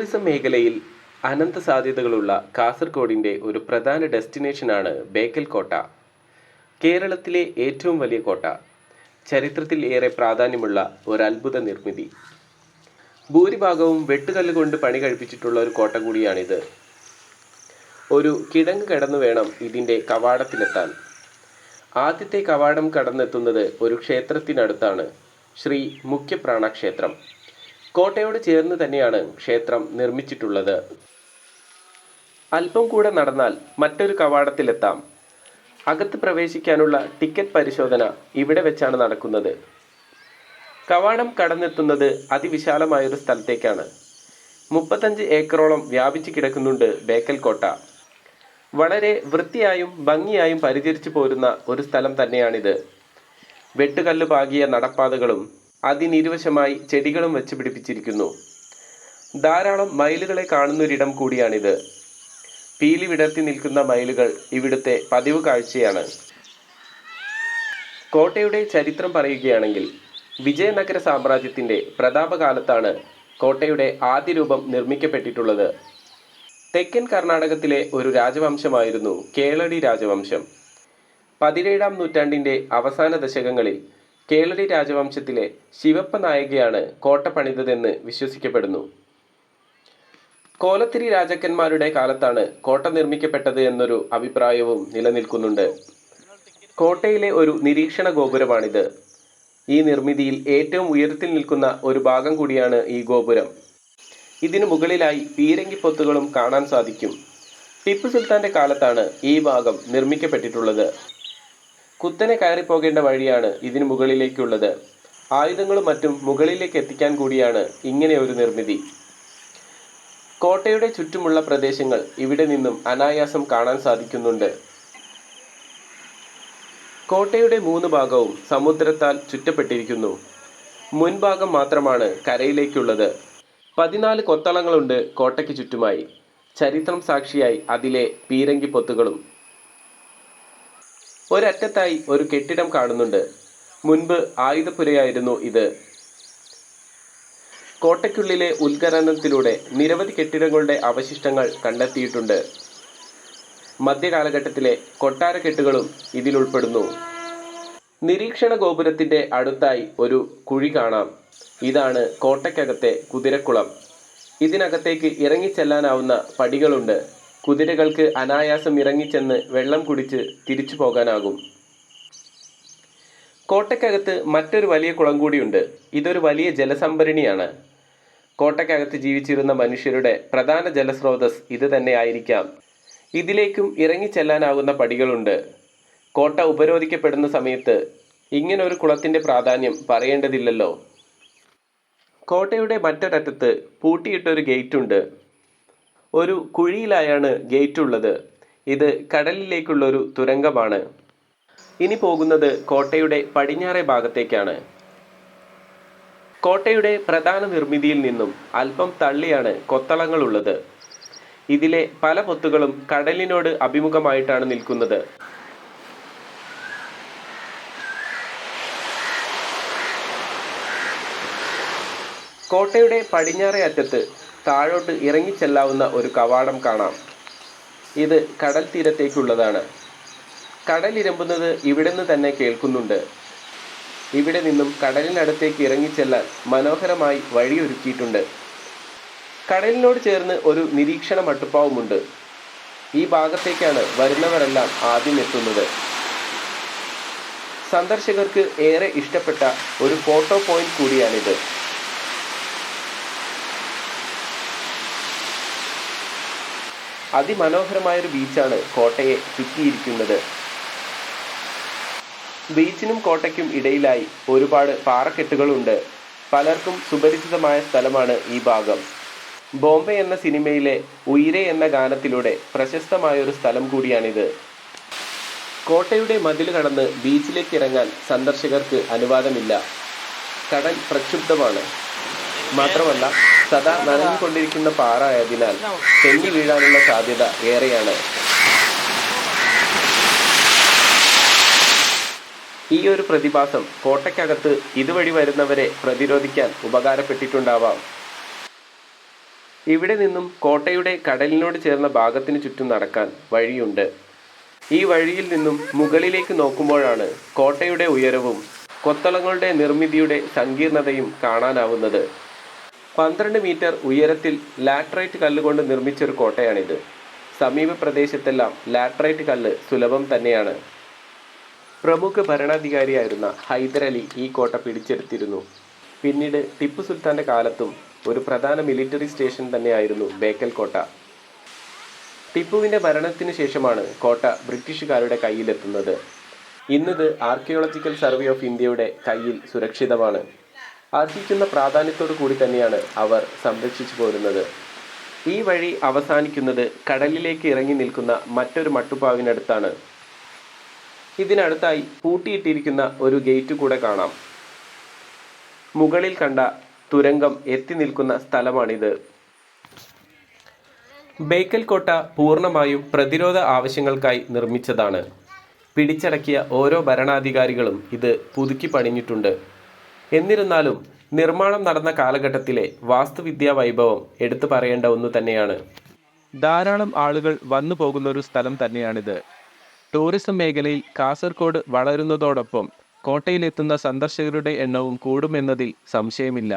Tourism മേഖലയിൽ അനന്ത സാധ്യതകളുള്ള കാസർഗോഡിൻ്റെ ഒരു പ്രധാന ഡെസ്റ്റിനേഷനാണ് ബേക്കൽ കോട്ട. കേരളത്തിലെ ഏറ്റവും വലിയ കോട്ട, ചരിത്രത്തിൽ ഏറെ പ്രാധാന്യമുള്ള ഒരു അത്ഭുത നിർമ്മിതി. ഭൂരിഭാഗവും വെട്ടുകല്ല് കൊണ്ട് പണി കഴിപ്പിച്ചിട്ടുള്ള ഒരു കോട്ട കൂടിയാണിത്. ഒരു കിടങ്ങ് കടന്നു വേണം ഇതിൻ്റെ കവാടത്തിലെത്താൻ. ആദ്യത്തെ കവാടം കടന്നെത്തുന്നത് ഒരു ക്ഷേത്രത്തിനടുത്താണ്, ശ്രീ മുഖ്യപ്രാണ ക്ഷേത്രം. കോട്ടയോട് ചേർന്ന് തന്നെയാണ് ക്ഷേത്രം നിർമ്മിച്ചിട്ടുള്ളത്. അല്പം കൂടെ നടന്നാൽ മറ്റൊരു കവാടത്തിലെത്താം. അകത്ത് പ്രവേശിക്കാനുള്ള ടിക്കറ്റ് പരിശോധന ഇവിടെ വെച്ചാണ് നടക്കുന്നത്. കവാടം കടന്നെത്തുന്നത് അതിവിശാലമായൊരു സ്ഥലത്തേക്കാണ്. 35 ഏക്കറോളം വ്യാപിച്ചു കിടക്കുന്നുണ്ട് ബേക്കൽ കോട്ട. വളരെ വൃത്തിയായും ഭംഗിയായും പരിചരിച്ചു പോരുന്ന ഒരു സ്ഥലം തന്നെയാണിത്. വെട്ടുകല്ല് പാകിയ നടപ്പാതകളും അതിനിരുവശമായി ചെടികളും വെച്ച് പിടിപ്പിച്ചിരിക്കുന്നു. ധാരാളം മയിലുകളെ കാണുന്നൊരിടം കൂടിയാണിത്. പീലി വിടർത്തി നിൽക്കുന്ന മയിലുകൾ ഇവിടുത്തെ പതിവ് കാഴ്ചയാണ്. കോട്ടയുടെ ചരിത്രം പറയുകയാണെങ്കിൽ, വിജയനഗര സാമ്രാജ്യത്തിൻ്റെ പ്രതാപകാലത്താണ് കോട്ടയുടെ ആദ്യ രൂപം നിർമ്മിക്കപ്പെട്ടിട്ടുള്ളത്. തെക്കൻ കർണാടകത്തിലെ ഒരു രാജവംശമായിരുന്നു കേളടി രാജവംശം. 17-ാം നൂറ്റാണ്ടിൻ്റെ അവസാന ദശകങ്ങളിൽ കേളടി രാജവംശത്തിലെ ശിവപ്പ നായകയാണ് കോട്ട പണിതതെന്ന് വിശ്വസിക്കപ്പെടുന്നു. കോലത്തിരി രാജാക്കന്മാരുടെ കാലത്താണ് കോട്ട നിർമ്മിക്കപ്പെട്ടത് എന്നൊരു അഭിപ്രായവും നിലനിൽക്കുന്നുണ്ട്. കോട്ടയിലെ ഒരു നിരീക്ഷണ ഗോപുരമാണിത്. ഈ നിർമ്മിതിയിൽ ഏറ്റവും ഉയരത്തിൽ നിൽക്കുന്ന ഒരു ഭാഗം കൂടിയാണ് ഈ ഗോപുരം. ഇതിനു മുകളിലായി പീരങ്കിപ്പൊത്തുകളും കാണാൻ സാധിക്കും. ടിപ്പു സുൽത്താന്റെ കാലത്താണ് ഈ ഭാഗം നിർമ്മിക്കപ്പെട്ടിട്ടുള്ളത്. കുത്തനെ കയറിപ്പോകേണ്ട വഴിയാണ് ഇതിനു മുകളിലേക്കുള്ളത്. ആയുധങ്ങളും മറ്റും മുകളിലേക്ക് എത്തിക്കാൻ കൂടിയാണ് ഇങ്ങനെ ഒരു നിർമ്മിതി. കോട്ടയുടെ ചുറ്റുമുള്ള പ്രദേശങ്ങൾ ഇവിടെ നിന്നും അനായാസം കാണാൻ സാധിക്കുന്നുണ്ട്. കോട്ടയുടെ 3 ഭാഗവും സമുദ്രത്താൽ ചുറ്റപ്പെട്ടിരിക്കുന്നു. മുൻഭാഗം മാത്രമാണ് കരയിലേക്കുള്ളത്. 14 കൊത്തളങ്ങളുണ്ട് കോട്ടയ്ക്ക് ചുറ്റുമായി. ചരിത്രം സാക്ഷിയായി അതിലെ പീരങ്കിപ്പൊത്തുകളും. ഒരറ്റത്തായി ഒരു കെട്ടിടം കാണുന്നുണ്ട്. മുൻപ് ആയുധപ്പുരയായിരുന്നു ഇത്. കോട്ടയ്ക്കുള്ളിലെ ഉത്ഖനനത്തിലൂടെ നിരവധി കെട്ടിടങ്ങളുടെ അവശിഷ്ടങ്ങൾ കണ്ടെത്തിയിട്ടുണ്ട്. മധ്യകാലഘട്ടത്തിലെ കൊട്ടാരക്കെട്ടുകളും ഇതിലുൾപ്പെടുന്നു. നിരീക്ഷണ ഗോപുരത്തിൻ്റെ അടുത്തായി ഒരു കുഴി കാണാം. ഇതാണ് കോട്ടയ്ക്കകത്തെ കുതിരക്കുളം. ഇതിനകത്തേക്ക് ഇറങ്ങിച്ചെല്ലാനാവുന്ന പടികളുണ്ട്. കുതിരകൾക്ക് അനായാസം ഇറങ്ങിച്ചെന്ന് വെള്ളം കുടിച്ച് തിരിച്ചു പോകാനാകും. കോട്ടയ്ക്കകത്ത് മറ്റൊരു വലിയ കുളം കൂടിയുണ്ട്. ഇതൊരു വലിയ ജലസംഭരണിയാണ്. കോട്ടയ്ക്കകത്ത് ജീവിച്ചിരുന്ന മനുഷ്യരുടെ പ്രധാന ജലസ്രോതസ് ഇത് തന്നെ ആയിരിക്കാം. ഇതിലേക്കും ഇറങ്ങിച്ചെല്ലാനാവുന്ന പടികളുണ്ട്. കോട്ട ഉപരോധിക്കപ്പെടുന്ന സമയത്ത് ഇങ്ങനൊരു കുളത്തിൻ്റെ പ്രാധാന്യം പറയേണ്ടതില്ലല്ലോ. കോട്ടയുടെ മറ്റൊരറ്റത്ത് പൂട്ടിയിട്ടൊരു ഗേറ്റുണ്ട്. ഒരു കുഴിയിലായാണ് ഗേറ്റ് ഉള്ളത്. ഇത് കടലിലേക്കുള്ളൊരു തുരങ്കമാണ്. ഇനി പോകുന്നത് കോട്ടയുടെ പടിഞ്ഞാറേ ഭാഗത്തേക്കാണ്. കോട്ടയുടെ പ്രധാന നിർമ്മിതിയിൽ നിന്നും അല്പം തള്ളിയാണ് കൊത്തളങ്ങളുള്ളത്. ഇതിലെ പല പൊത്തുകളും കടലിനോട് അഭിമുഖമായിട്ടാണ് നിൽക്കുന്നത്. കോട്ടയുടെ പടിഞ്ഞാറേ അറ്റത്ത് താഴോട്ട് ഇറങ്ങിച്ചെല്ലാവുന്ന ഒരു കവാടം കാണാം. ഇത് കടൽ തീരത്തേക്കുള്ളതാണ്. കടലിരമ്പുന്നത് ഇവിടെ നിന്ന് തന്നെ കേൾക്കുന്നുണ്ട്. ഇവിടെ നിന്നും കടലിനടുത്തേക്ക് ഇറങ്ങിച്ചെല്ലാൻ മനോഹരമായി വഴിയൊരുക്കിയിട്ടുണ്ട്. കടലിനോട് ചേർന്ന് ഒരു നിരീക്ഷണ മട്ടുപ്പാവുമുണ്ട്. ഈ ഭാഗത്തേക്കാണ് വരുന്നവരെല്ലാം ആദ്യം എത്തുന്നത്. സന്ദർശകർക്ക് ഏറെ ഇഷ്ടപ്പെട്ട ഒരു ഫോട്ടോ പോയിന്റ് കൂടിയാണിത്. അതിമനോഹരമായൊരു ബീച്ചാണ് കോട്ടയെ ചുറ്റിയിരിക്കുന്നത്. ബീച്ചിനും കോട്ടയ്ക്കും ഇടയിലായി ഒരുപാട് പാറക്കെട്ടുകളുണ്ട്. പലർക്കും സുപരിചിതമായ സ്ഥലമാണ് ഈ ഭാഗം. ബോംബെ എന്ന സിനിമയിലെ ഉയിരെ എന്ന ഗാനത്തിലൂടെ പ്രശസ്തമായൊരു സ്ഥലം കൂടിയാണിത്. കോട്ടയുടെ മതിൽ കടന്ന് ബീച്ചിലേക്ക് ഇറങ്ങാൻ സന്ദർശകർക്ക് അനുവാദമില്ല. കടൽ പ്രക്ഷുബ്ധമാണ്. മാത്രമല്ല സദാ നനഞ്ഞുകൊണ്ടിരിക്കുന്ന പാറ ആയതിനാൽ തെന്നി വീഴാനുള്ള സാധ്യത ഏറെയാണ്. ഈ ഒരു പ്രതിഭാസം കോട്ടയ്ക്കകത്ത് ഇതുവഴി വരുന്നവരെ പ്രതിരോധിക്കാൻ ഉപകാരപ്പെട്ടിട്ടുണ്ടാവാം. ഇവിടെ നിന്നും കോട്ടയുടെ കടലിനോട് ചേർന്ന ഭാഗത്തിന് ചുറ്റും നടക്കാൻ വഴിയുണ്ട്. ഈ വഴിയിൽ നിന്നും മുകളിലേക്ക് നോക്കുമ്പോഴാണ് കോട്ടയുടെ ഉയരവും കൊത്തളങ്ങളുടെ നിർമ്മിതിയുടെ സങ്കീർണതയും കാണാനാവുന്നത്. 12 മീറ്റർ ഉയരത്തിൽ ലാറ്ററൈറ്റ് കല്ലുകൊണ്ട് നിർമ്മിച്ചൊരു കോട്ടയാണിത്. സമീപ പ്രദേശത്തെല്ലാം ലാറ്ററൈറ്റ് കല്ല് സുലഭം തന്നെയാണ്. പ്രമുഖ ഭരണാധികാരിയായിരുന്ന ഹൈദരലി ഈ കോട്ട പിടിച്ചെടുത്തിരുന്നു. പിന്നീട് ടിപ്പു സുൽത്താൻ്റെ കാലത്തും ഒരു പ്രധാന മിലിറ്ററി സ്റ്റേഷൻ തന്നെയായിരുന്നു ബേക്കൽ കോട്ട. ടിപ്പുവിൻ്റെ ഭരണത്തിന് ശേഷമാണ് കോട്ട ബ്രിട്ടീഷുകാരുടെ കയ്യിലെത്തുന്നത്. ഇന്നത് ആർക്കിയോളജിക്കൽ സർവേ ഓഫ് ഇന്ത്യയുടെ കയ്യിൽ സുരക്ഷിതമാണ്. അർഹിക്കുന്ന പ്രാധാന്യത്തോടു കൂടി തന്നെയാണ് അവർ സംരക്ഷിച്ചു പോരുന്നത്. ഈ വഴി അവസാനിക്കുന്നത് കടലിലേക്ക് ഇറങ്ങി നിൽക്കുന്ന മറ്റൊരു മട്ടുപ്പാവിനടുത്താണ്. ഇതിനടുത്തായി പൂട്ടിയിട്ടിരിക്കുന്ന ഒരു ഗേറ്റ് കൂടെ കാണാം. മുകളിൽ കണ്ട തുരങ്കം എത്തി നിൽക്കുന്ന സ്ഥലമാണിത്. ബേക്കൽ കോട്ട പൂർണ്ണമായും പ്രതിരോധ ആവശ്യങ്ങൾക്കായി നിർമ്മിച്ചതാണ്. പിടിച്ചടക്കിയ ഓരോ ഭരണാധികാരികളും ഇത് പുതുക്കി പണിഞ്ഞിട്ടുണ്ട്. എന്നിരുന്നാലും നിർമ്മാണം നടന്ന കാലഘട്ടത്തിലെ വാസ്തുവിദ്യാ വൈഭവം എടുത്തു പറയേണ്ട ഒന്ന് തന്നെയാണ്. ധാരാളം ആളുകൾ വന്നു പോകുന്ന ഒരു സ്ഥലം തന്നെയാണിത്. ടൂറിസം മേഖലയിൽ കാസർഗോഡ് വളരുന്നതോടൊപ്പം കോട്ടയിലെത്തുന്ന സന്ദർശകരുടെ എണ്ണവും കൂടുമെന്നതിൽ സംശയമില്ല.